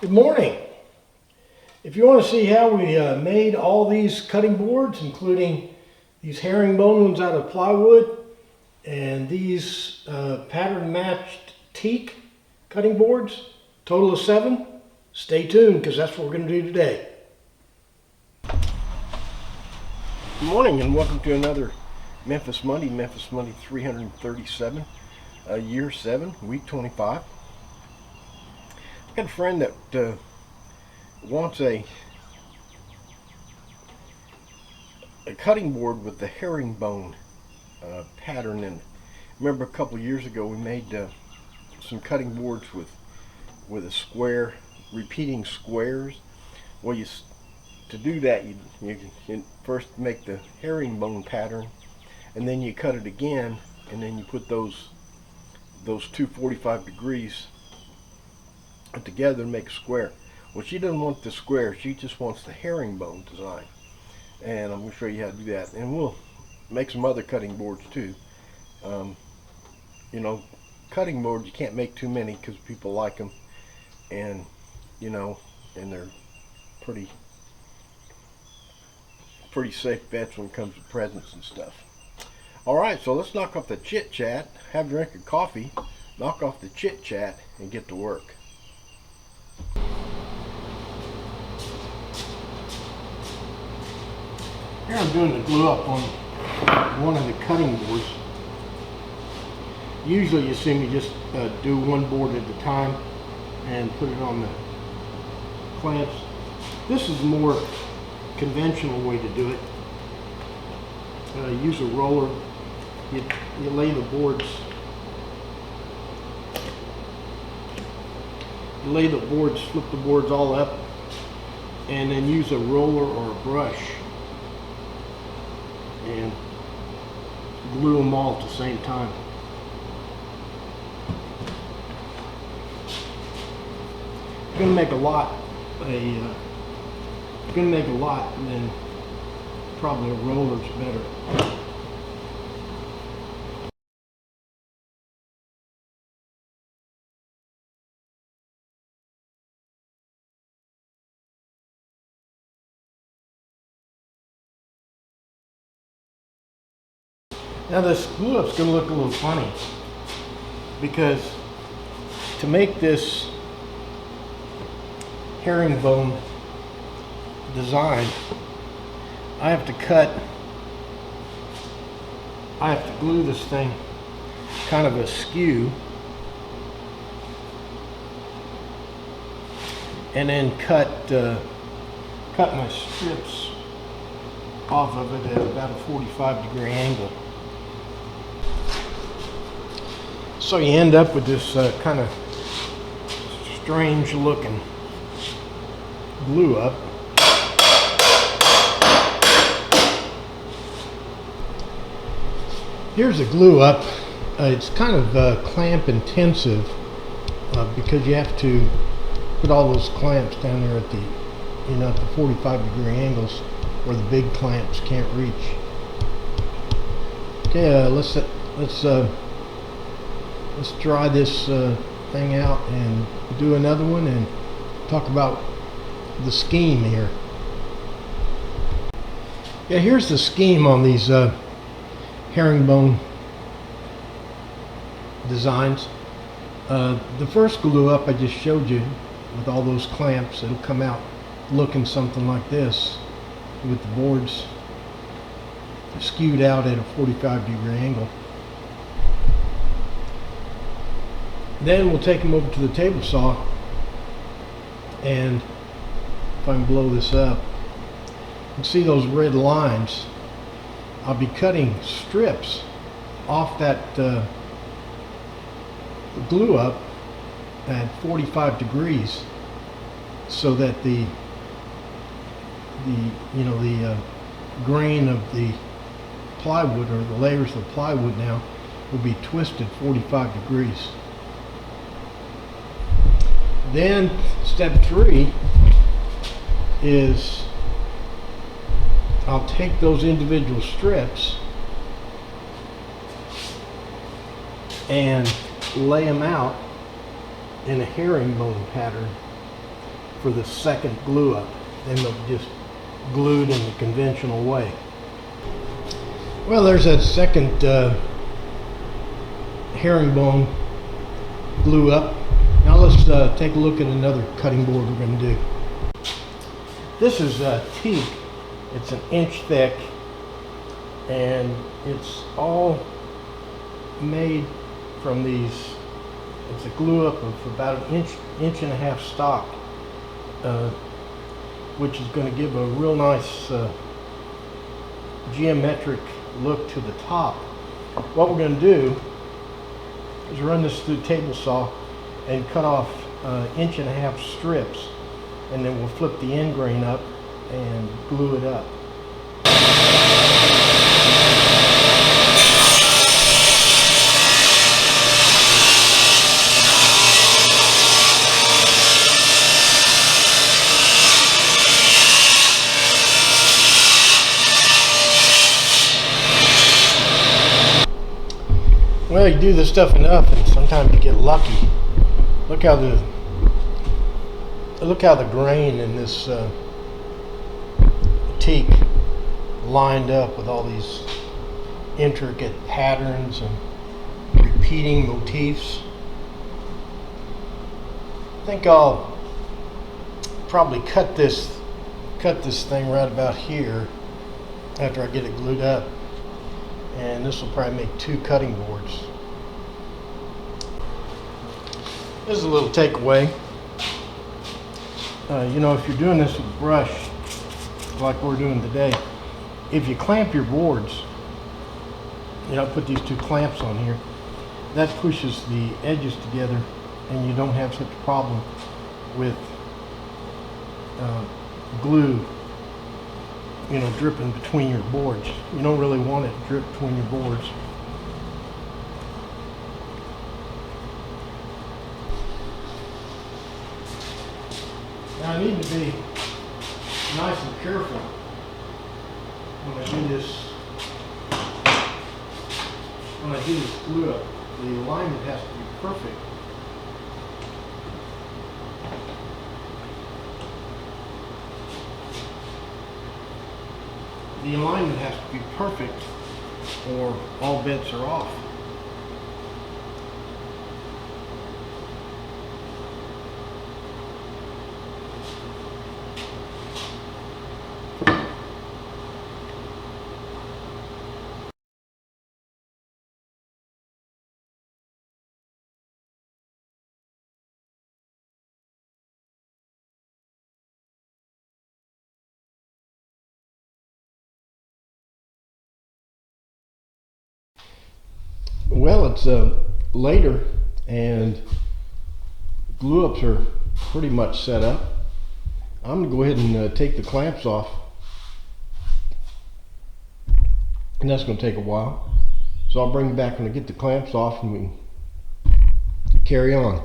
Good morning. If you want to see how we made all these cutting boards, including these herringbone ones out of plywood and these pattern matched teak cutting boards, total of 7, stay tuned because that's what we're going to do today. Good morning and welcome to another Memphis Monday 337, year 7, week 25. I've got a friend that wants a cutting board with the herringbone pattern in it. Remember a couple of years ago we made some cutting boards with a square, repeating squares. Well, to do that you first make the herringbone pattern, and then you cut it again, and then you put those two 45 degrees together and make a square. Well, she doesn't want the square, she just wants the herringbone design, and I'm going to show you how to do that, and we'll make some other cutting boards too. You know, cutting boards, you can't make too many because people like them, and and they're pretty safe bets when it comes to presents and stuff. Alright, so let's knock off the chit chat, have a drink of coffee, knock off the chit chat, and get to work. Here I'm doing the glue up on one of the cutting boards. Usually you see me just do one board at a time and put it on the clamps. This is the more conventional way to do it. Use a roller. You lay the boards. Flip the boards all up, and then use a roller or a brush and glue them all at the same time. You're going to make a lot, and then probably a roller's better. Now this glue up's going to look a little funny because to make this herringbone design, I have to glue this thing kind of askew and then cut my strips off of it at about a 45-degree angle. So you end up with this kind of strange looking glue up. Here's a glue up. It's kind of clamp intensive because you have to put all those clamps down there at the 45-degree angles where the big clamps can't reach. Okay, let's try this thing out and do another one and talk about the scheme here. Yeah, here's the scheme on these herringbone designs. The first glue up I just showed you with all those clamps, it'll come out looking something like this with the boards skewed out at a 45-degree angle. Then we'll take them over to the table saw, and if I can blow this up, you can see those red lines. I'll be cutting strips off that glue up at 45 degrees so that the grain of the plywood, or the layers of plywood now, will be twisted 45 degrees. Then step 3 is I'll take those individual strips and lay them out in a herringbone pattern for the second glue up. Then they'll just glued in the conventional way. Well, there's that second herringbone glue up. Now let's take a look at another cutting board we're going to do. This is Teak. It's an inch thick, and it's all made from these. It's a glue up of about an inch and a half stock, which is going to give a real nice geometric look to the top. What we're going to do is run this through table saw and cut off inch and a half strips, and then we'll flip the end grain up and glue it up. Well, you do this stuff enough, and sometimes you get lucky. Look how the grain in this teak lined up with all these intricate patterns and repeating motifs. I think I'll probably cut this thing right about here after I get it glued up, and this will probably make 2 cutting boards. This is a little takeaway. You know, if you're doing this with a brush, like we're doing today, if you clamp your boards, you know, put these 2 clamps on here, that pushes the edges together, and you don't have such a problem with glue, you know, dripping between your boards. You don't really want it to drip between your boards. Now I need to be nice and careful when I do this. When I do this glue up, the alignment has to be perfect. The alignment has to be perfect, or all bets are off. Well, it's later, and glue ups are pretty much set up. I'm going to go ahead and take the clamps off, and that's going to take a while. So I'll bring it back when I get the clamps off, and we can carry on.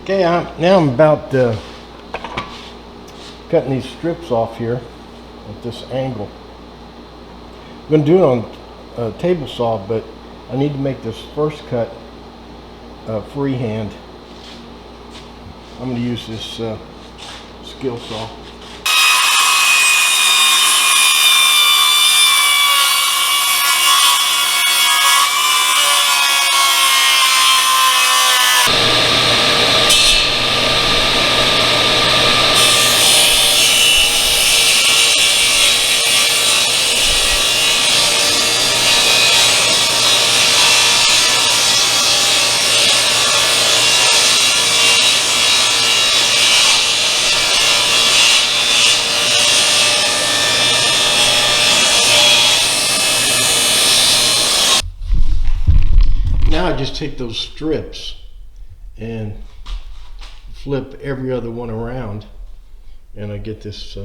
Okay, now I'm about cutting these strips off here at this angle. I'm going to do it on a table saw, but I need to make this first cut freehand. I'm going to use this skill saw. Now I just take those strips and flip every other one around, and I get this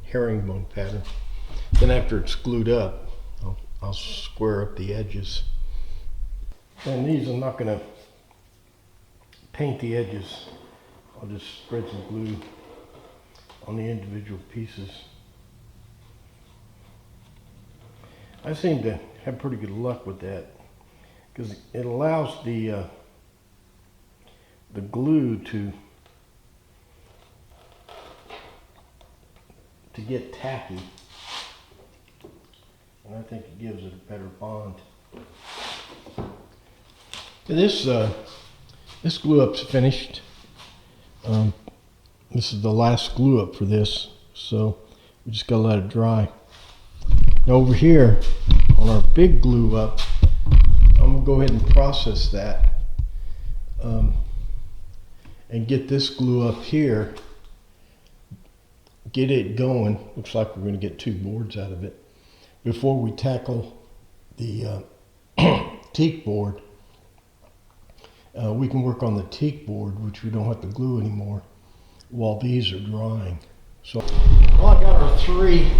herringbone pattern. Then after it's glued up, I'll square up the edges. And these I'm not going to paint the edges. I'll just spread some glue on the individual pieces. I seem to have pretty good luck with that because it allows the glue to get tacky, and I think it gives it a better bond. This glue up's finished. This is the last glue up for this, so we just gotta let it dry. Now over here on our big glue up, I'm gonna go ahead and process that and get this glue up here, get it going. Looks like we're gonna get 2 boards out of it before we tackle the teak board. We can work on the teak board, which we don't have to glue anymore, while these are drying. So, well, I got our 3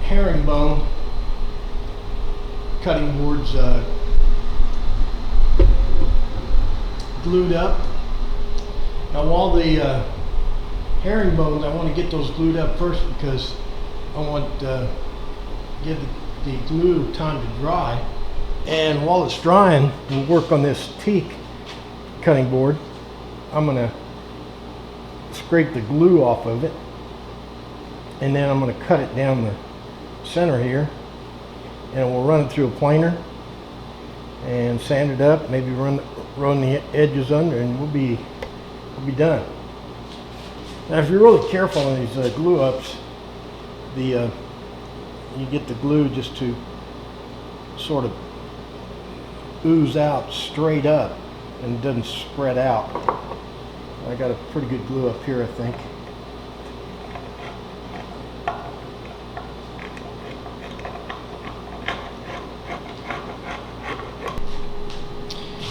herringbone cutting boards glued up. Now, while the herringbones, I want to get those glued up first because I want to give the glue time to dry. And while it's drying, we'll work on this teak cutting board. I'm going to scrape the glue off of it, and then I'm going to cut it down the center here, and we'll run it through a planer and sand it up, maybe run the edges under, and we'll be done. Now, if you're really careful on these glue ups, you get the glue just to sort of ooze out straight up and it doesn't spread out. I got a pretty good glue up here, I think.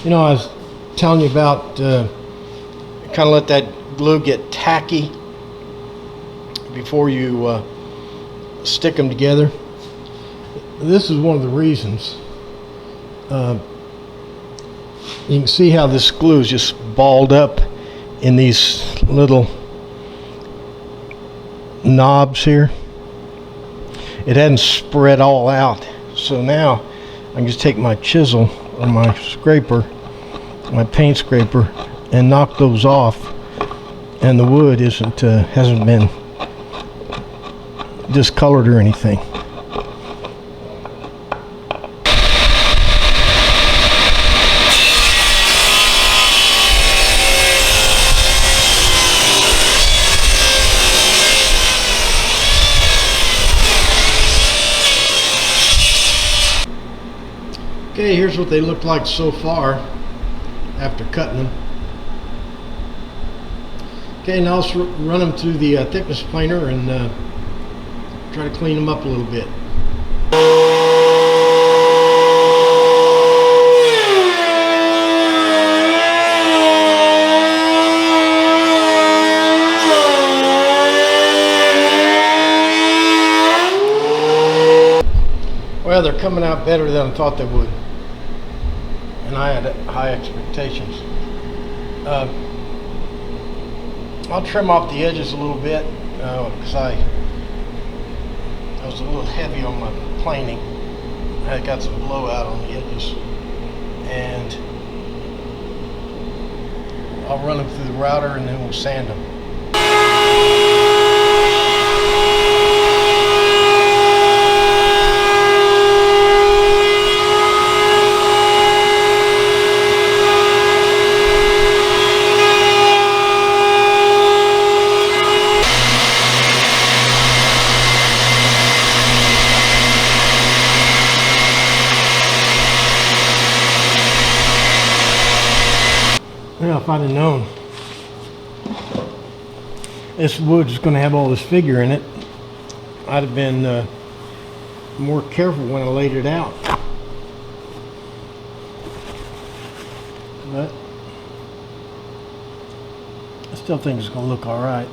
You know, I was telling you about kind of let that glue get tacky before you stick them together. This is one of the reasons. You can see how this glue is just balled up in these little knobs here. It hadn't spread all out. So now I can just take my chisel or my scraper, my paint scraper, and knock those off, and the wood hasn't been discolored or anything. Okay, here's what they look like so far after cutting them. Okay, now let's run them through the thickness planer and try to clean them up a little bit. Well, they're coming out better than I thought they would, and I had high expectations. I'll trim off the edges a little bit because I was a little heavy on my planing. I got some blowout on the edges, and I'll run them through the router and then we'll sand them. Well, if I'd have known this wood is going to have all this figure in it, I'd have been more careful when I laid it out. But I still think it's going to look all right.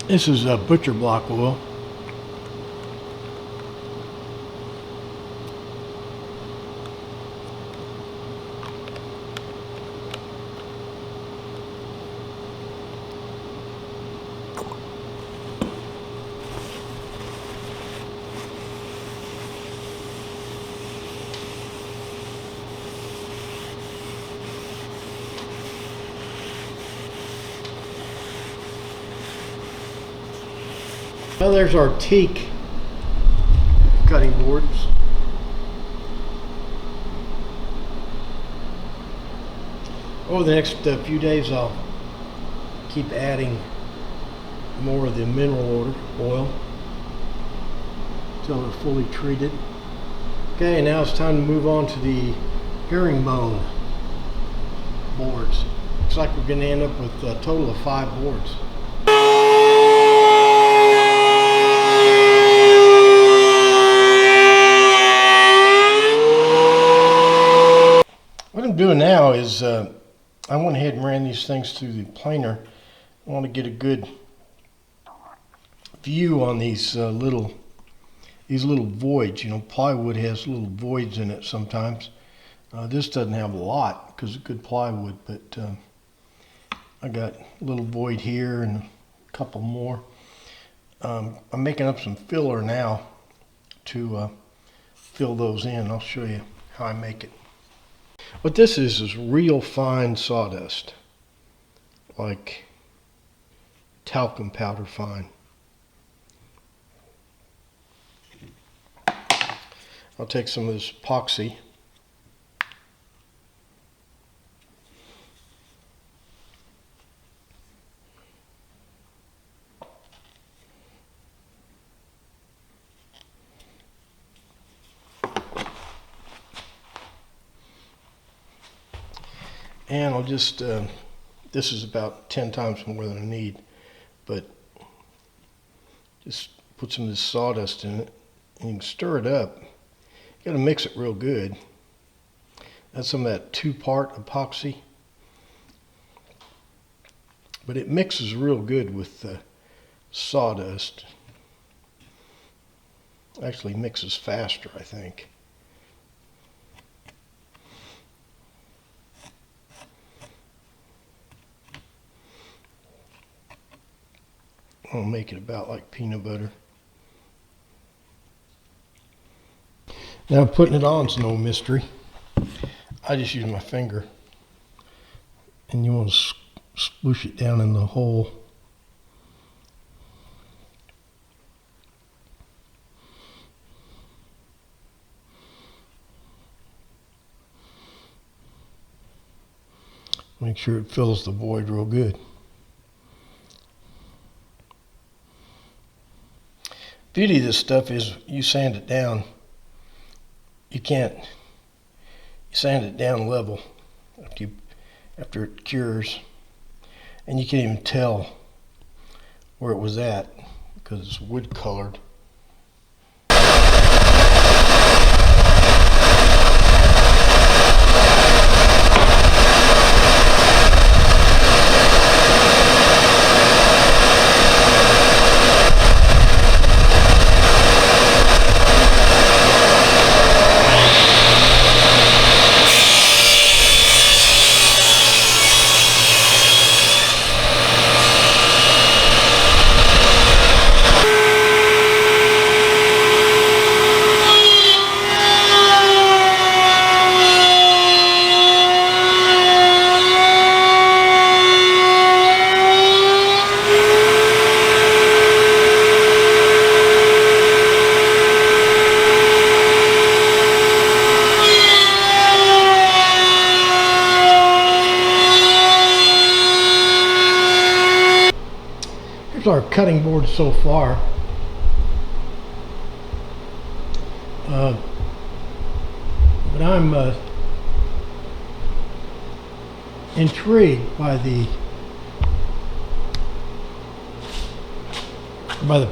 This is a butcher block oil. Now there's our teak cutting boards. Over the next few days I'll keep adding more of the mineral oil until they're fully treated. Okay, now it's time to move on to the herringbone boards. Looks like we're going to end up with a total of 5 boards. What I'm doing now is I went ahead and ran these things through the planer. I want to get a good view on these little voids. You know, plywood has little voids in it sometimes. This doesn't have a lot because it's good plywood, but I got a little void here and a couple more. I'm making up some filler now to fill those in. I'll show you how I make it. What this is real fine sawdust, like talcum powder fine. I'll take some of this epoxy. And I'll just, this is about 10 times more than I need, but just put some of this sawdust in it and you can stir it up. You gotta mix it real good. That's some of that 2-part epoxy, but it mixes real good with the sawdust. Actually mixes faster, I think. I'll make it about like peanut butter. Now putting it on is no mystery. I just use my finger, and you want to sploosh it down in the hole. Make sure it fills the void real good. Beauty of this stuff is you sand it down. You sand it down level after it cures, and you can't even tell where it was at because it's wood colored. Our cutting board so far. But I'm intrigued by the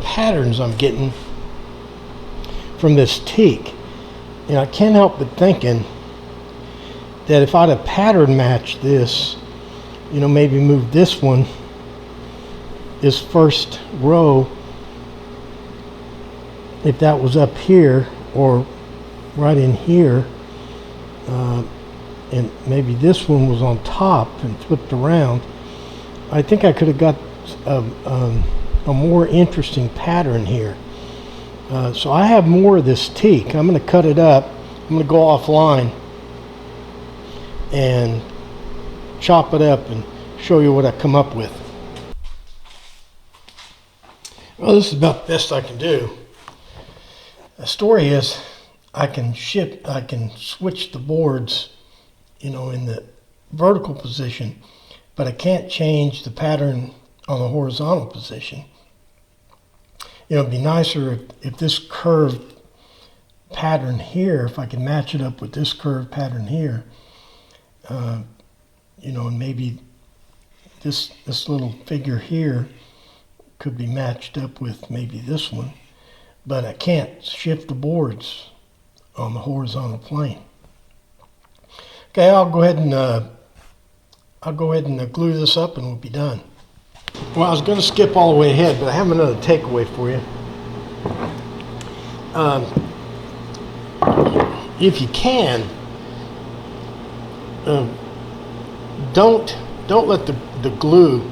patterns I'm getting from this teak. You know, I can't help but thinking that if I'd have pattern matched this, you know, maybe move this one, this first row, if that was up here or right in here, and maybe this one was on top and flipped around, I think I could have got a more interesting pattern here. So I have more of this teak. I'm going to cut it up. I'm going to go offline and chop it up and show you what I come up with. Well, this is about the best I can do. The story is I can switch the boards, in the vertical position, but I can't change the pattern on the horizontal position. It'd be nicer if this curved pattern here, if I could match it up with this curved pattern here, and maybe this little figure here could be matched up with maybe this one, but I can't shift the boards on the horizontal plane. Okay, I'll go ahead and glue this up and we'll be done. Well, I was going to skip all the way ahead, but I have another takeaway for you. If you can, don't let the glue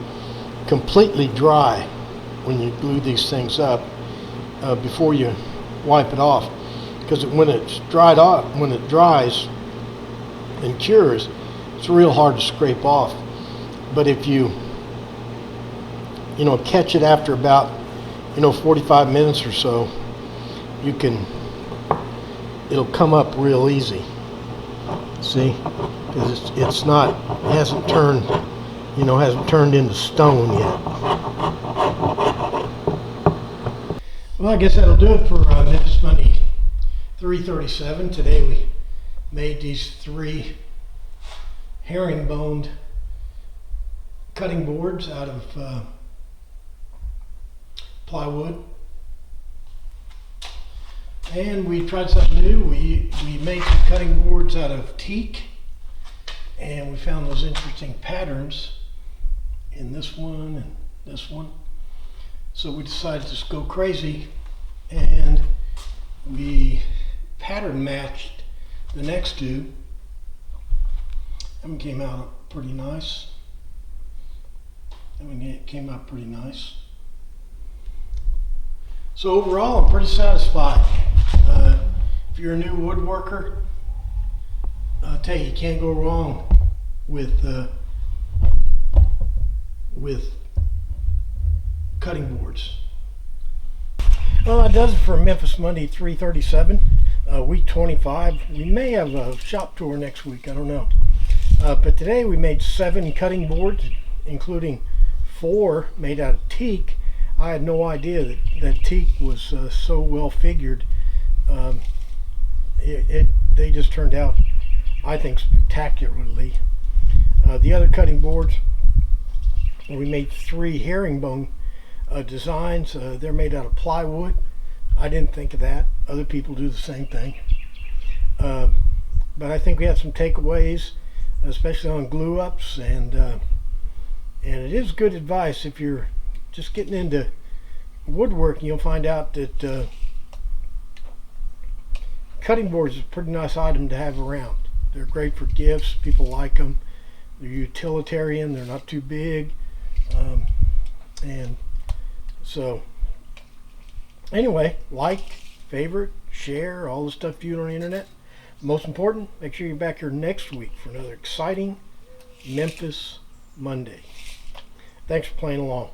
completely dry when you glue these things up before you wipe it off, because when it dries and cures, it's real hard to scrape off. But if you catch it after about 45 minutes or so, it'll come up real easy. See, because it hasn't turned into stone yet. Well, I guess that'll do it for Memphis Monday 337. Today we made these 3 herringbone cutting boards out of plywood. And we tried something new. We made some cutting boards out of teak, and we found those interesting patterns in this one and this one. So we decided to just go crazy, and we pattern matched the next 2. That one came out pretty nice. So overall, I'm pretty satisfied. If you're a new woodworker, I'll tell you, you can't go wrong with cutting boards. Well, that does it for Memphis Monday 337, week 25. We may have a shop tour next week, I don't know. But today we made 7 cutting boards, including 4 made out of teak. I had no idea that teak was so well figured. They just turned out, I think, spectacularly. The other cutting boards, we made 3 herringbone designs. They're made out of plywood. I didn't think of that. Other people do the same thing. But I think we had some takeaways, especially on glue ups, and it is good advice if you're just getting into woodworking. You'll find out that cutting boards is a pretty nice item to have around. They're great for gifts. People like them. They're utilitarian. They're not too big. And so anyway, like, favorite, share, all the stuff viewed on the internet. Most important, make sure you're back here next week for another exciting Memphis Monday. Thanks for playing along.